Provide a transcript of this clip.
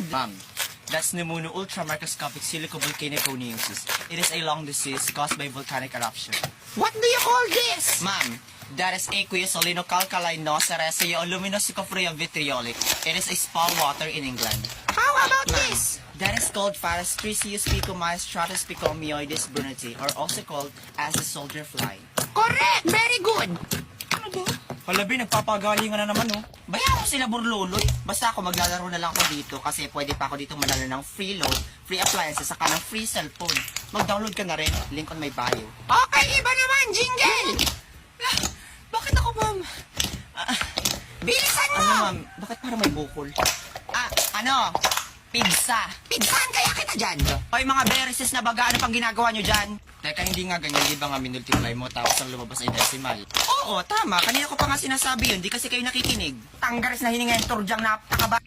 Ma'am, that's pneumono ultramicroscopic silicovolcaniconiosis. It is a lung disease caused by volcanic eruption. What do you call this? Ma'am, that is aqueous oligoalkaline luminosicophoria vitriolic. It is a spa water in England. How about Ma'am, this? that is called Pharostricius picomystratus picomyoides bruneti, or also called as the soldier fly. Correct! Very good! Ano ba? Halabi, nagpapagalingan na naman, oh. Bayaran mo sila, burluloy. Basta ako, maglalaro na lang ako dito kasi pwede pa ako dito manalo ng free load, free appliances, saka ng free cellphone. Mag-download ka na rin. Link on my bio. Okay, iba naman, jingle! Bakit ako, ma'am? Bilisan mo! Ano, ma'am? Bakit parang may bukol? Ano? Pizza. Pigsahan kaya kita dyan! Hoy, mga bereses na baga, ano pang ginagawa nyo dyan? Teka, hindi nga ganyan. Di ba nga minultiply mo tapos ang lumabas ay decimal? Oo, tama. Kanina ko pa nga sinasabi yun. Di kasi kayo nakikinig. Tanggares na hininga yung turdyang napakaba...